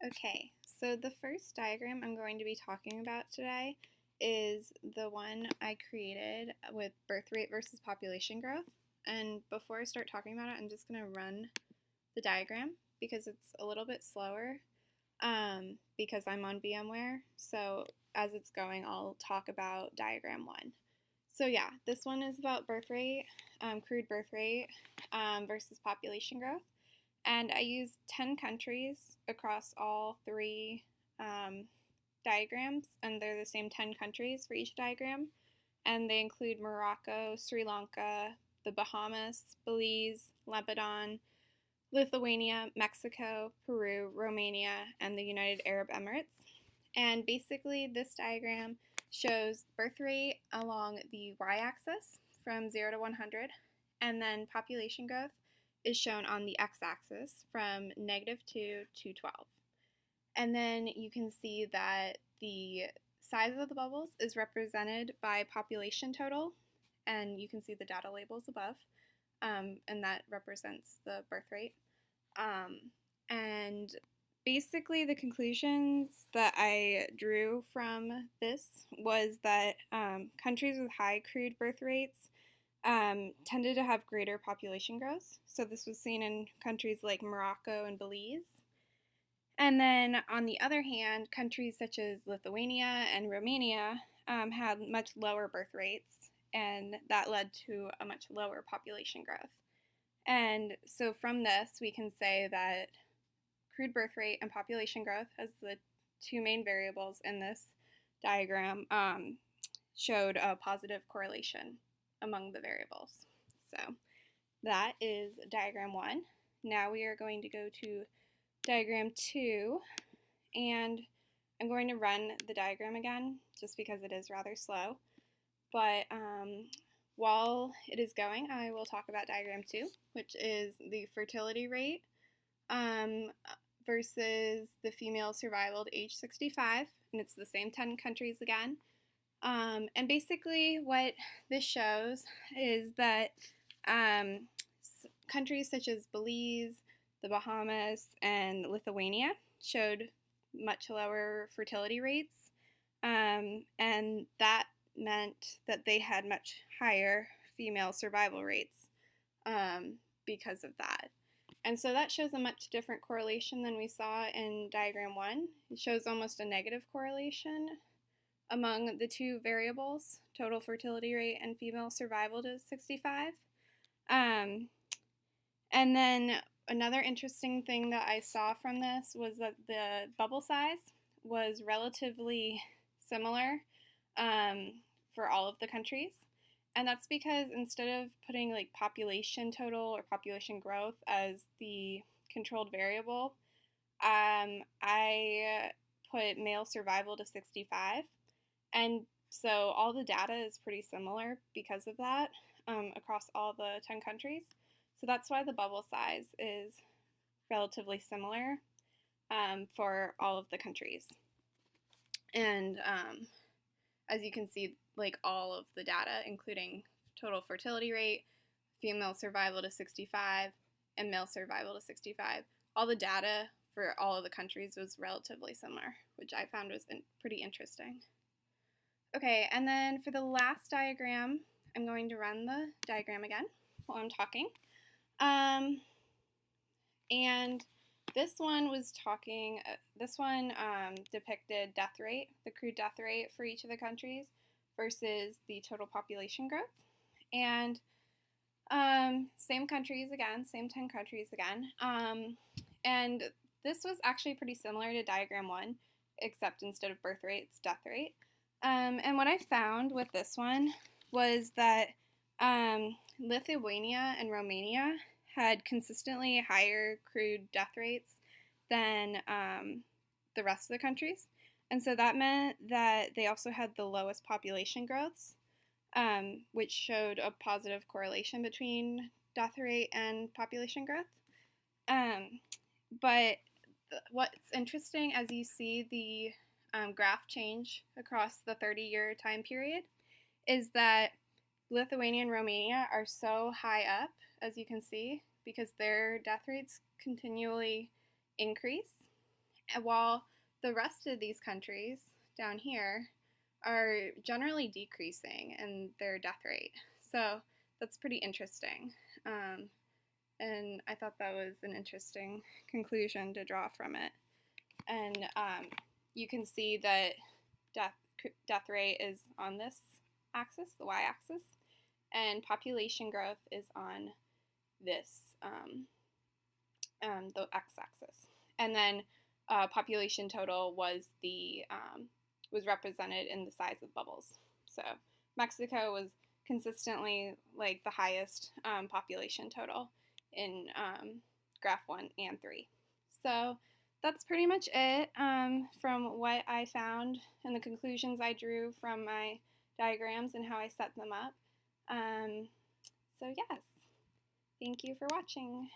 Okay, so the first diagram I'm going to be talking about today is the one I created with birth rate versus population growth. And before I start talking about it, I'm just going to run the diagram because it's a little bit slower because I'm on VMware. So as it's going, I'll talk about diagram one. So yeah, this one is about birth rate, crude birth rate versus population growth. And I used 10 countries across all three um, diagrams, and they're the same 10 countries for each diagram. And they include Morocco, Sri Lanka, the Bahamas, Belize, Lebanon, Lithuania, Mexico, Peru, Romania, and the United Arab Emirates. And basically, this diagram shows birth rate along the y-axis from 0 to 100, and then population growth is shown on the x-axis from -2 to 12. And then you can see that the size of the bubbles is represented by population total, and you can see the data labels above, and that represents the birth rate. And basically, the conclusions that I drew from this was that countries with high crude birth rates tended to have greater population growth. So this was seen in countries like Morocco and Belize. And then on the other hand, countries such as Lithuania and Romania had much lower birth rates, and that led to a much lower population growth. And so from this, we can say that crude birth rate and population growth as the two main variables in this diagram showed a positive correlation among the variables. So that is diagram one. Now we are going to go to diagram two, and I'm going to run the diagram again just because it is rather slow. But while it is going, I will talk about diagram two, which is the fertility rate versus the female survival to age 65, and it's the same 10 countries again. And basically, what this shows is that countries such as Belize, the Bahamas, and Lithuania showed much lower fertility rates, and that meant that they had much higher female survival rates because of that. And so that shows a much different correlation than we saw in diagram one. It shows almost a negative correlation among the two variables, total fertility rate and female survival to 65. And then another interesting thing that I saw from this was that the bubble size was relatively similar for all of the countries. And that's because instead of putting like population total or population growth as the controlled variable, I put male survival to 65. And so all the data is pretty similar because of that across all the 10 countries. So that's why the bubble size is relatively similar for all of the countries. And as you can see, like all of the data, including total fertility rate, female survival to 65, and male survival to 65, all the data for all of the countries was relatively similar, which I found was pretty interesting. Okay, and then for the last diagram, I'm going to run the diagram again while I'm talking. And this one was talking, depicted death rate, the crude death rate for each of the countries versus the total population growth. And same countries again, same 10 countries again. And this was actually pretty similar to diagram one, except instead of birth rate, it's death rate. And what I found with this one was that Lithuania and Romania had consistently higher crude death rates than the rest of the countries. And so that meant that they also had the lowest population growths, which showed a positive correlation between death rate and population growth. But what's interesting, as you see the graph change across the 30-year time period, is that Lithuania and Romania are so high up, as you can see, because their death rates continually increase. while the rest of these countries down here are generally decreasing in their death rate. So that's pretty interesting. And I thought that was an interesting conclusion to draw from it. And you can see that death rate is on this axis, the y-axis, and population growth is on this, the x-axis. And then population total was represented in the size of bubbles. So Mexico was consistently like the highest population total in graph 1 and 3. So that's pretty much it from what I found and the conclusions I drew from my diagrams and how I set them up. So yes, thank you for watching.